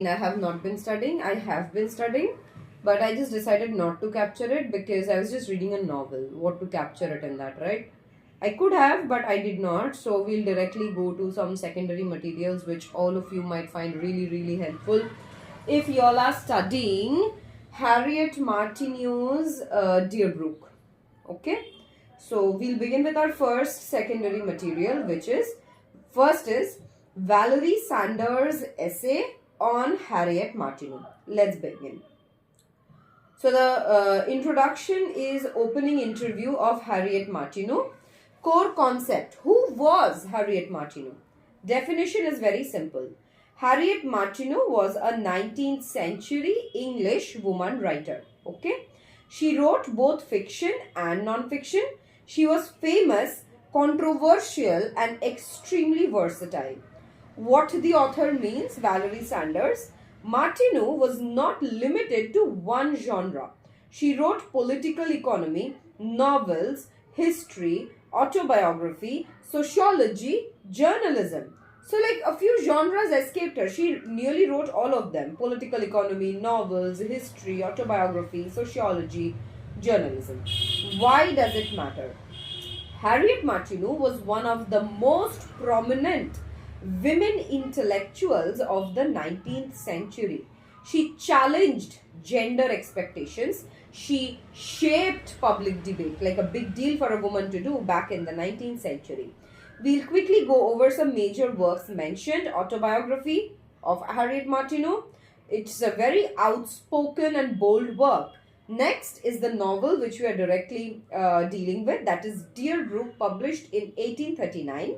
I have not been studying. I have been studying, but I just decided not to capture it because I was just reading a novel. What to capture it in that, right? I could have, but I did not. So we'll directly go to some secondary materials which all of you might find really, really helpful. If y'all are studying Harriet Martineu's Dear Brook. Okay? So we'll begin with our first secondary material, which is first is Valerie Sanders' essay on Harriet Martineau. Let's begin. So the introduction is opening interview of Harriet Martineau. Core concept. Who was Harriet Martineau? Definition is very simple. Harriet Martineau was a 19th century English woman writer. Okay. She wrote both fiction and non-fiction. She was famous, controversial and extremely versatile. What the author means, Valerie Sanders. Martineau was not limited to one genre. She wrote political economy, novels, history, autobiography, sociology, journalism. So like a few genres escaped her. She nearly wrote all of them. Political economy, novels, history, autobiography, sociology, journalism. Why does it matter? Harriet Martineau was one of the most prominent women intellectuals of the 19th century. She challenged gender expectations. She shaped public debate, like a big deal for a woman to do back in the 19th century. We'll quickly go over some major works mentioned. Autobiography of Harriet Martineau. It's a very outspoken and bold work. Next is the novel which we are directly dealing with, that is Dear Brook, published in 1839.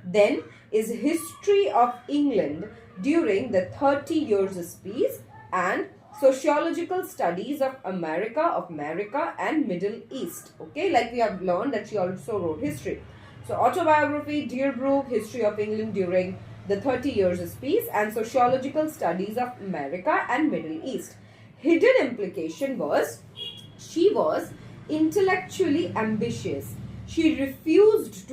Then is History of England during the 30 Years' Peace and Sociological Studies of America and Middle East. Okay, like we have learned that she also wrote history. So autobiography, Dear Brook, History of England during the 30 Years' Peace and Sociological Studies of America and Middle East. Hidden implication was she was intellectually ambitious. She refused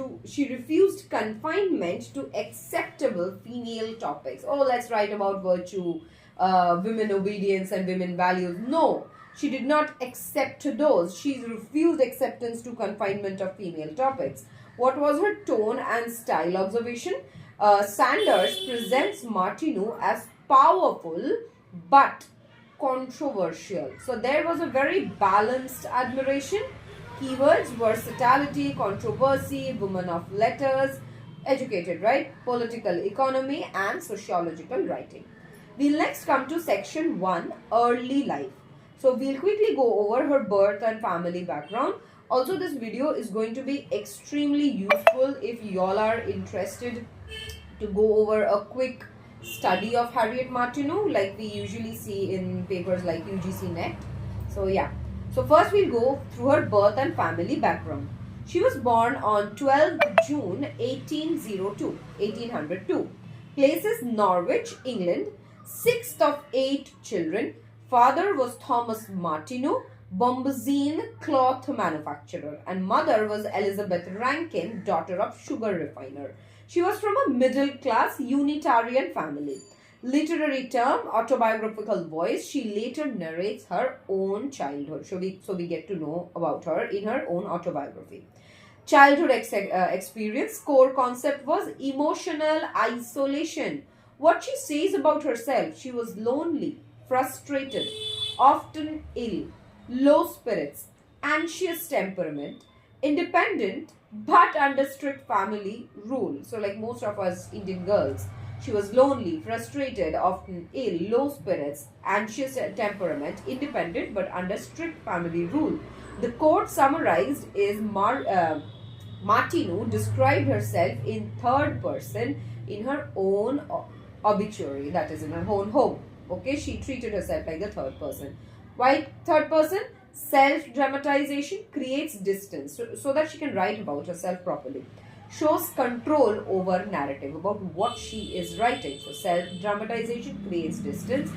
confinement to acceptable female topics. Oh, let's write about virtue, women obedience and women values. No, she did not accept those. She refused acceptance to confinement of female topics. What was her tone and style observation? Sanders presents Martineau as powerful but controversial. So there was a very balanced admiration. Keywords: versatility, controversy, woman of letters, educated, right? Political economy and sociological writing. We'll next come to section 1, early life. So we'll quickly go over her birth and family background. Also, this video is going to be extremely useful if y'all are interested to go over a quick study of Harriet Martineau like we usually see in papers like UGC NET. So yeah. So first we'll go through her birth and family background. She was born on 12th June 1802. Place is Norwich, England. Sixth of 8 children. Father was Thomas Martineau, bombazine cloth manufacturer, and mother was Elizabeth Rankin, daughter of sugar refiner. She was from a middle-class Unitarian family. Literary term, autobiographical voice. She later narrates her own childhood. So we get to know about her in her own autobiography. Childhood experience. Core concept was emotional isolation. What she says about herself: she was lonely, frustrated, often ill, low spirits, anxious temperament, independent but under strict family rule. So like most of us Indian girls, she was lonely, frustrated, often ill, low spirits, anxious temperament, independent but under strict family rule. The quote summarized is Martineau described herself in third person in her own obituary, that is in her own home. Okay, she treated herself like the third person. Why third person? Self-dramatization creates distance so that she can write about herself properly. Shows control over narrative about what she is writing. So self-dramatization creates distance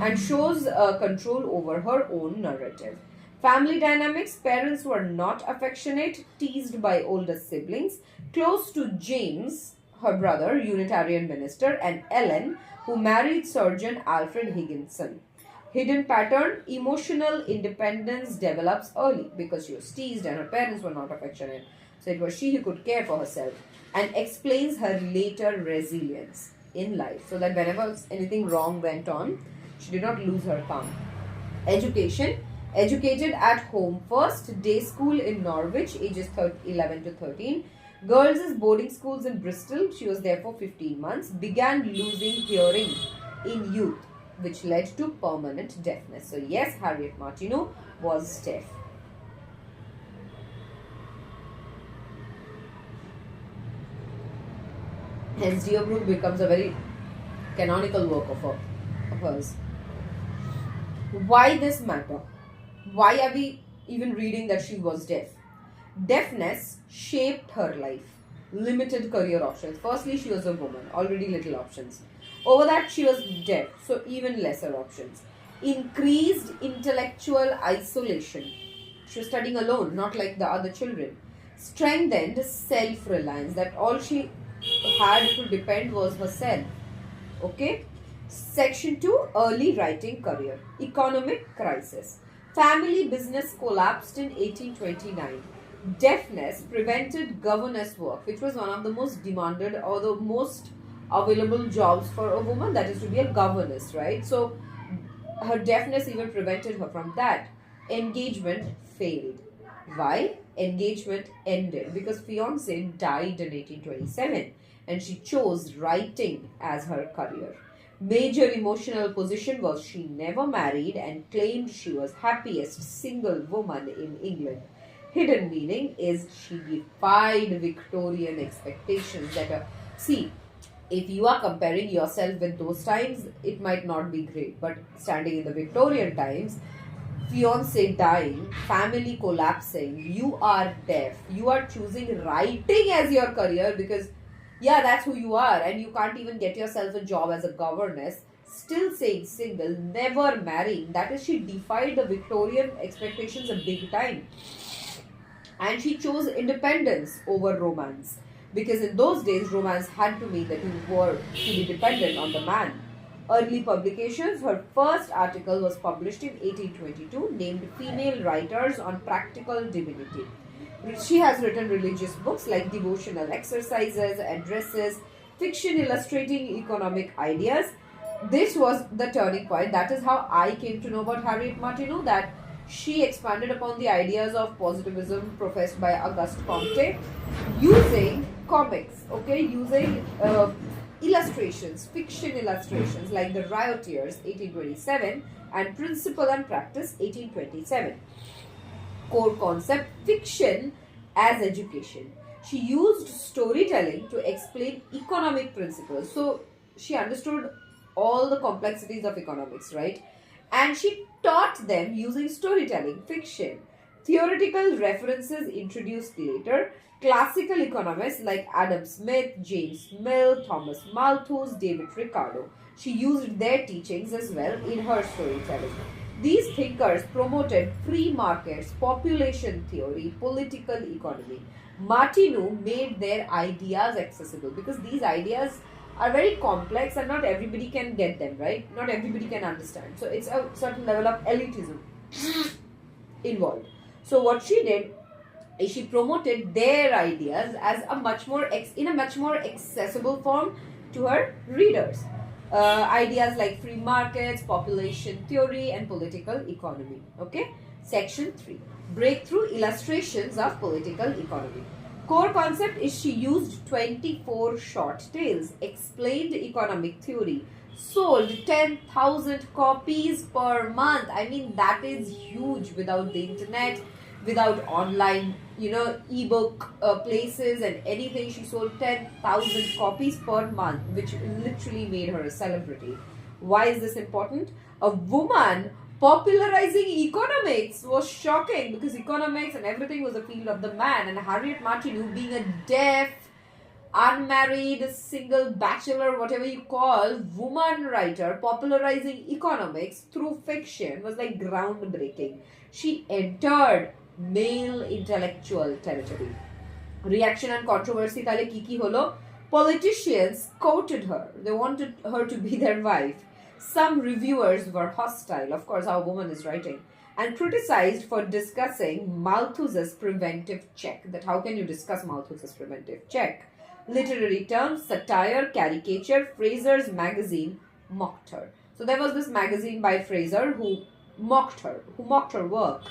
and shows control over her own narrative. Family dynamics: parents were not affectionate, teased by older siblings, close to James, her brother, Unitarian minister, and Ellen, who married Surgeon Alfred Higginson. Hidden pattern, emotional independence develops early because she was teased and her parents were not affectionate. So it was she who could care for herself, and explains her later resilience in life. So that whenever anything wrong went on, she did not lose her calm. Education, educated at home first, day school in Norwich, ages 11 to 13. Girls' boarding schools in Bristol, she was there for 15 months. Began losing hearing in youth, which led to permanent deafness. So yes, Harriet Martineau was deaf. Hence, Deerbrook becomes a very canonical work of hers. Why this matter? Why are we even reading that she was deaf? Deafness shaped her life. Limited career options. Firstly, she was a woman, already little options. Over that, she was deaf, so even lesser options. Increased intellectual isolation. She was studying alone, not like the other children. Strengthened self-reliance, that all she had to depend was herself. Okay? Section 2, early writing career. Economic crisis. Family business collapsed in 1829. Deafness prevented governess work, which was one of the most demanded or the most available jobs for a woman, that is to be a governess, right? So her deafness even prevented her from that. Engagement failed. Why? Engagement ended because fiancé died in 1827 and she chose writing as her career. Major emotional position was she never married and claimed she was happiest single woman in England. Hidden meaning is she defied Victorian expectations that see, if you are comparing yourself with those times, it might not be great. But standing in the Victorian times, fiancé dying, family collapsing, you are deaf, you are choosing writing as your career because, yeah, that's who you are, and you can't even get yourself a job as a governess, still saying single, never marrying. That is, she defied the Victorian expectations a big time. And she chose independence over romance. Because in those days, romance had to mean that you were to be dependent on the man. Early publications, her first article was published in 1822 named Female Writers on Practical Divinity. She has written religious books like devotional exercises, addresses, fiction illustrating economic ideas. This was the turning point. That is how I came to know about Harriet Martineau, that she expanded upon the ideas of positivism professed by Auguste Comte using comics, okay, using illustrations, fiction illustrations like The Rioters 1827 and Principle and Practice 1827. Core concept, fiction as education. She used storytelling to explain economic principles. So she understood all the complexities of economics, right? And she taught them using storytelling, fiction. Theoretical references introduced later. Classical economists like Adam Smith, James Mill, Thomas Malthus, David Ricardo. She used their teachings as well in her storytelling. These thinkers promoted free markets, population theory, political economy. Martineau made their ideas accessible because these ideas are very complex and not everybody can get them, right? Not everybody can understand. So it's a certain level of elitism involved. So what she did is she promoted their ideas as a much more in a much more accessible form to her readers. Ideas like free markets, population theory, and political economy. Okay. Section 3. Breakthrough illustrations of political economy. Core concept is she used 24 short tales, explained economic theory, sold 10,000 copies per month. I mean, that is huge without the internet, without online, ebook places and anything. She sold 10,000 copies per month, which literally made her a celebrity. Why is this important? A woman popularizing economics was shocking because economics and everything was a field of the man, and Harriet Martineau, being a deaf, unmarried, single bachelor, whatever you call, woman writer, popularizing economics through fiction was like groundbreaking. She entered male intellectual territory. Reaction and controversy তাহলে কি হলো? Politicians courted her. They wanted her to be their wife. Some reviewers were hostile, of course, how a woman is writing, and criticized for discussing Malthus's preventive check. That how can you discuss Malthus's preventive check? Literary terms, satire, caricature, Fraser's magazine mocked her. So there was this magazine by Fraser who mocked her work.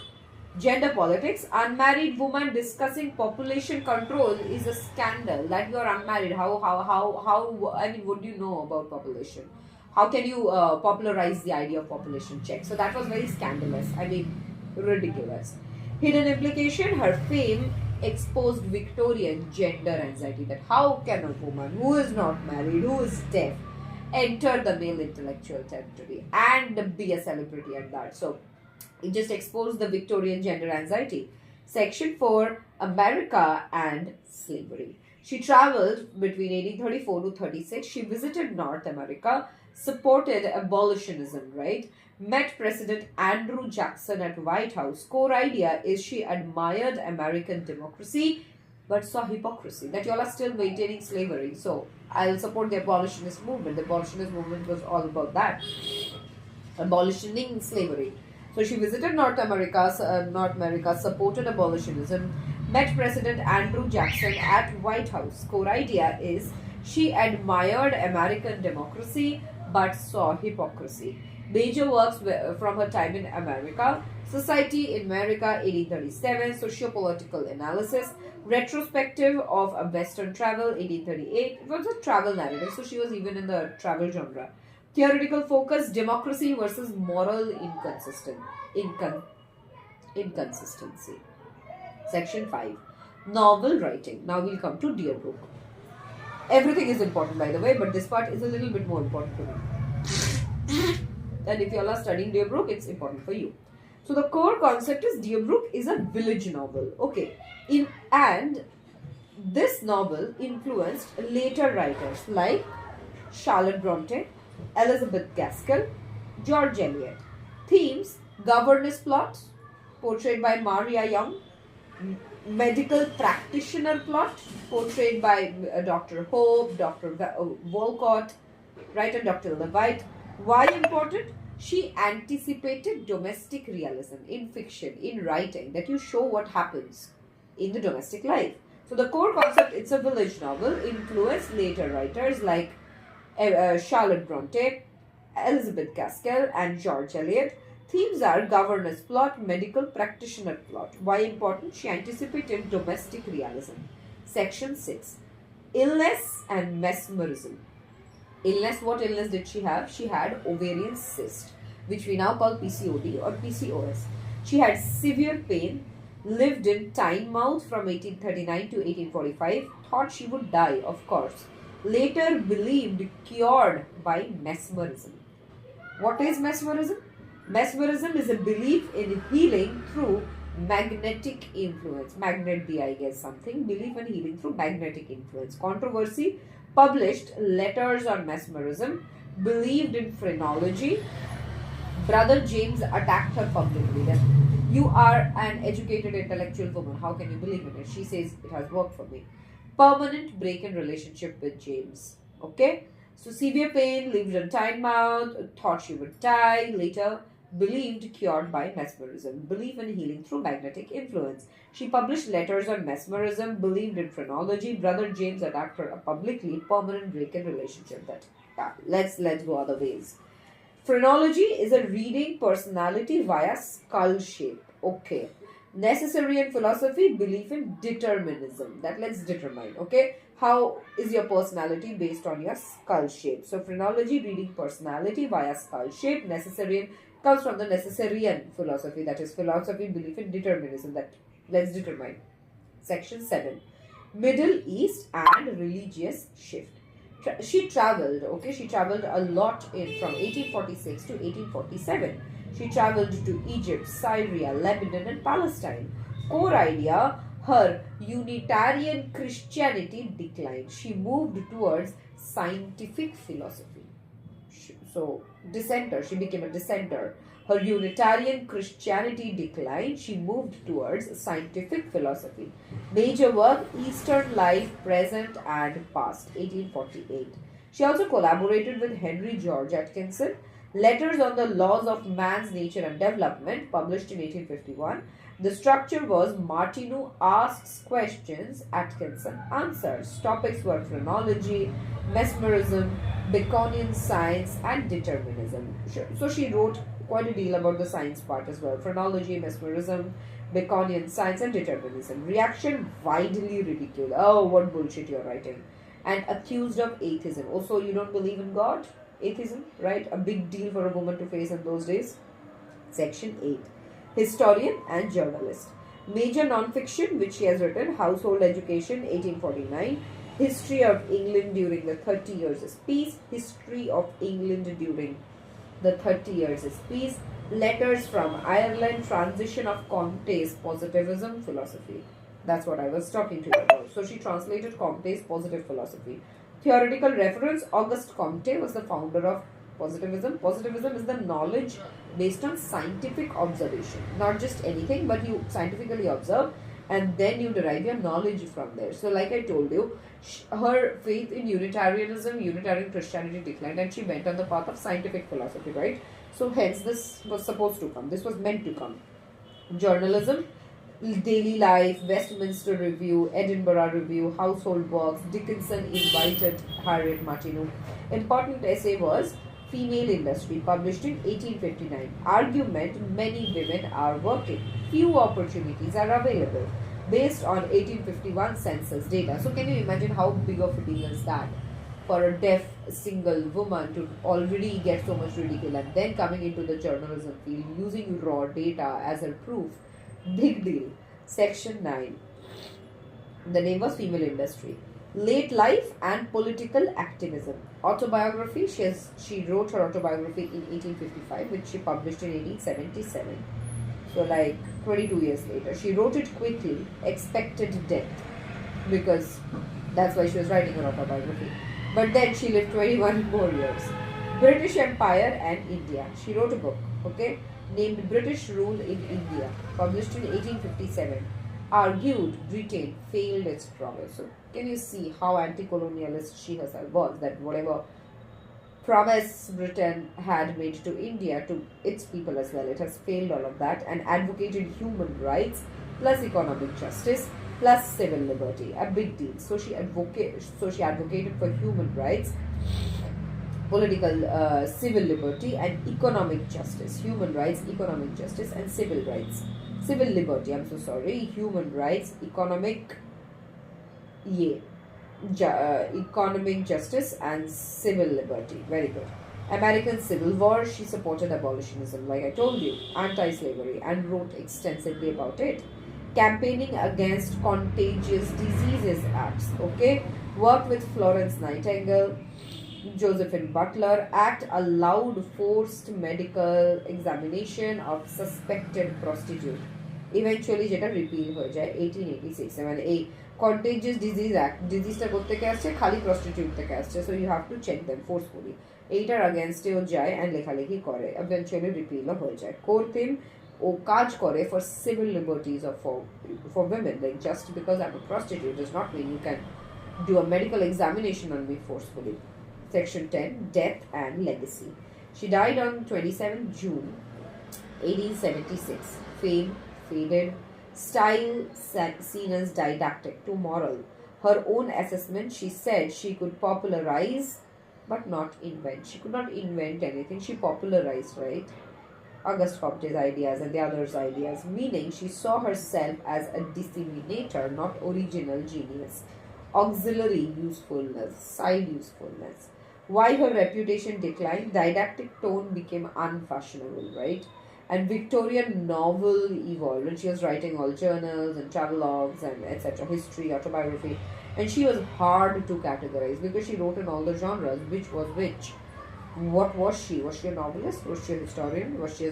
Gender politics, unmarried woman discussing population control is a scandal. That you are unmarried. How, I mean, what do you know about population? How can you popularize the idea of population check? So that was very scandalous. I mean, ridiculous. Hidden implication, her fame exposed Victorian gender anxiety. That how can a woman who is not married, who is deaf, enter the male intellectual territory and be a celebrity at that? So it just exposed the Victorian gender anxiety. Section 4, America and slavery. She traveled between 1834 to 36. She visited North America, supported abolitionism, right? Met President Andrew Jackson at White House. Core idea is she admired American democracy but saw hypocrisy. That you all are still maintaining slavery. So I'll support the abolitionist movement. The abolitionist movement was all about that. Abolishing slavery. So she visited North America, supported abolitionism, met President Andrew Jackson at White House. Core idea is she admired American democracy but saw hypocrisy. Major works from her time in America: Society in America, 1837, Sociopolitical Analysis, Retrospective of a Western Travel, 1838. It was a travel narrative, so she was even in the travel genre. Theoretical focus, democracy versus moral inconsistency. Section 5, novel writing. Now we'll come to Dear Book. Everything is important, by the way, but this part is a little bit more important to me. And if you all are studying Dear Brook, it's important for you. So the core concept is Dear Brook is a village novel. Okay. And this novel influenced later writers like Charlotte Bronte, Elizabeth Gaskell, George Eliot. Themes: governess plot, portrayed by Maria Young; medical practitioner plot, portrayed by Dr. Hope, Dr. Walcott, right, and Dr. Levitt. Why important? She anticipated domestic realism in fiction, in writing, that you show what happens in the domestic life. So the core concept, it's a village novel, influenced later writers like Charlotte Bronte, Elizabeth Gaskell, and George Eliot. Themes are governess plot, medical practitioner plot. Why important? She anticipated domestic realism. Section 6, illness and mesmerism. Illness, what illness did she have? She had ovarian cyst, which we now call PCOD or PCOS. She had severe pain, lived in Tynemouth from 1839 to 1845, thought she would die, of course. Later believed cured by mesmerism. What is mesmerism? Mesmerism is a belief in healing through magnetic influence. Magnet D, I guess something. Belief in healing through magnetic influence. Controversy: published letters on mesmerism, believed in phrenology. Brother James attacked her publicly. That you are an educated intellectual woman. How can you believe in it? She says it has worked for me. Permanent break in relationship with James. Okay? So severe pain, lived in Tynemouth, thought she would die, later believed cured by mesmerism, belief in healing through magnetic influence. She published letters on mesmerism, believed in phrenology. Brother James attacked her publicly, permanent break in relationship. Let's go other ways. Phrenology is a reading personality via skull shape. Okay. Necessary in philosophy, belief in determinism. That let's determine. Okay. How is your personality based on your skull shape? So phrenology, reading personality via skull shape. Necessarian comes from the Necessarian philosophy. That is philosophy, belief in determinism. That let's determine. Section 7. Middle East and religious shift. She traveled. Okay. She traveled a lot from 1846 to 1847. She traveled to Egypt, Syria, Lebanon, and Palestine. Core idea: her Unitarian Christianity declined. She moved towards scientific philosophy. So dissenter. She became a dissenter. Her Unitarian Christianity declined. She moved towards scientific philosophy. Major work, Eastern Life, Present and Past, 1848. She also collaborated with Henry George Atkinson. Letters on the Laws of Man's Nature and Development, published in 1851. The structure was Martineu asks questions, Atkinson answers. Topics were phrenology, mesmerism, Baconian science, and determinism. So she wrote quite a deal about the science part as well. Phrenology, mesmerism, Baconian science, and determinism. Reaction widely ridiculed. Oh, what bullshit you're writing. And accused of atheism. Also, you don't believe in God? Atheism, right? A big deal for a woman to face in those days. Section 8. Historian and journalist. Major non-fiction which she has written: Household Education, 1849. History of England during the 30 Years' Peace. History of England during the 30 Years' Peace. Letters from Ireland. Transition of Comte's Positivism Philosophy. That's what I was talking to you about. So she translated Comte's Positive Philosophy. Theoretical reference: Auguste Comte was the founder of Positivism. Positivism is the knowledge based on scientific observation. Not just anything, but you scientifically observe and then you derive your knowledge from there. So like I told you, her faith in Unitarianism, Unitarian Christianity declined and she went on the path of scientific philosophy, right? So hence this was supposed to come. This was meant to come. Journalism: Daily Life, Westminster Review, Edinburgh Review, Household Works. Dickinson invited Harriet Martineu. Important essay was Female Industry, published in 1859. Argument: many women are working, few opportunities are available, based on 1851 census data. So can you imagine how big of a deal is that for a deaf single woman to already get so much ridicule and then coming into the journalism field using raw data as her proof? Big deal. Section 9. The name was Female Industry. Late life and political activism. Autobiography: she wrote her autobiography in 1855, which she published in 1877. So like 22 years later. She wrote it quickly, expected death, because that's why she was writing her autobiography. But then she lived 21 more years. British Empire and India. She wrote a book, okay, named British Rule in India, published in 1857. Argued Britain failed its promise. So can you see how anti-colonialist she herself was, that whatever promise Britain had made to India, to its people as well, it has failed all of that, and advocated human rights plus economic justice plus civil liberty. A big deal. So she advocated for human rights, political civil liberty and economic justice. Human rights, economic justice and civil rights. Civil liberty, I'm so sorry. Human rights, economic economic justice and civil liberty. Very good. American Civil War, she supported abolitionism, like I told you, anti-slavery, and wrote extensively about it. Campaigning against Contagious Diseases Acts, okay? Worked with Florence Nightingale, Josephine Butler. Act allowed forced medical examination of suspected prostitute. Eventually যেটা repeal হয়ে যায় 1886 মানে এই contagious disease act, ডিজিজটা করতে কে আসছে, খালি prostitute থেকে আসছে, so you have to check them forcefully. এইটার আগেনস্টেও যায় অ্যান্ড লেখালেখি করে, ইভেনচুয়ালি রিপিলও হয়ে যায়। কোর থিম, ও কাজ করে for civil liberties of for women, like just because I am a prostitute does not mean you can do a medical examination on me forcefully. Section 10. Death and Legacy. She died on 27 June 1876. Fame faded. Style seen as didactic to moral. Her own assessment, she said she could popularize but not invent. She could not invent anything. She popularized, right? Auguste Comte's ideas and the others' ideas, meaning she saw herself as a disseminator, not original genius. Auxiliary usefulness, side usefulness. Why her reputation declined? Didactic tone became unfashionable, right? And Victorian novel evolved when she was writing all journals and travelogues and etc., history, autobiography, and she was hard to categorize because she wrote in all the genres. Which was which? What was she? Was she a novelist? Was she a historian? Was she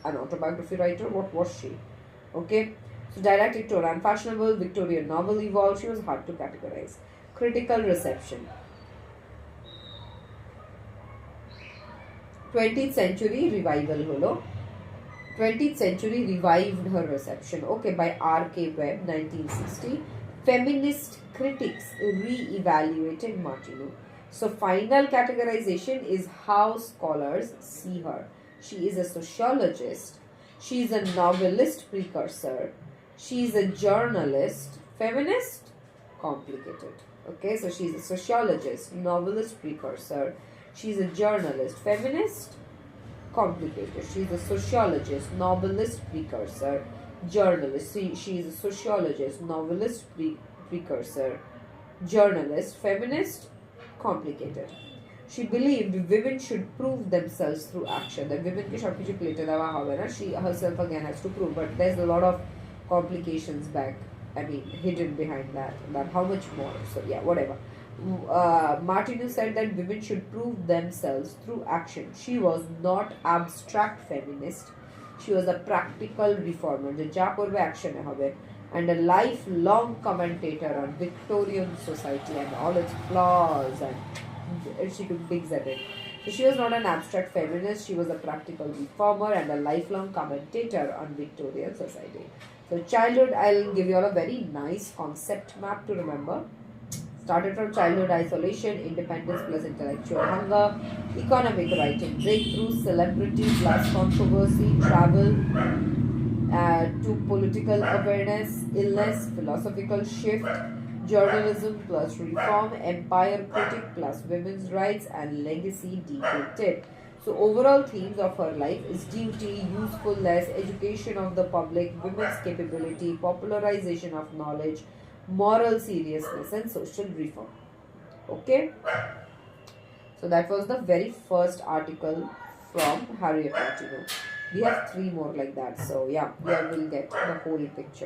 an autobiography writer? What was she? Okay. So didactic tone, unfashionable. Victorian novel evolved. She was hard to categorize. Critical reception. 20th century revival holo. 20th century revived her reception. Okay, by R.K. Webb, 1960. Feminist critics re-evaluated Martineau. So final categorization is how scholars see her. She is a sociologist. She is a novelist precursor. She is a journalist. Feminist? Complicated. Okay, so she's a sociologist, novelist precursor. She's a journalist. Feminist? Complicated. She's a sociologist, novelist precursor, journalist. She is a sociologist, novelist precursor, journalist, feminist. Complicated. She believed women should prove themselves through action. That women ke সবকিছু প্লেটে দেওয়া হবে না. She herself again has to prove, but there's a lot of complications back. I mean, hidden behind that. But how much more? So yeah, whatever. Martineau said that women should prove themselves through action. She was not abstract feminist. She was a practical reformer. The ja korbe action e hobe. And a lifelong commentator on Victorian society and all its flaws, and she took digs at it. So she was not an abstract feminist. She was a practical reformer and a lifelong commentator on Victorian society. So childhood, I'll give you all a very nice concept map to remember. Started from childhood isolation, independence plus intellectual hunger, economic writing breakthrough, celebrity plus controversy, travel to political awareness, illness, philosophical shift, journalism plus reform, empire critic plus women's rights, and legacy depicted. So overall themes of her life is duty, usefulness, education of the public, women's capability, popularization of knowledge, moral seriousness, and social reform. Okay, so that was the very first article from Harriet Martineau. We have 3 more like that, so yeah, we will get the whole picture.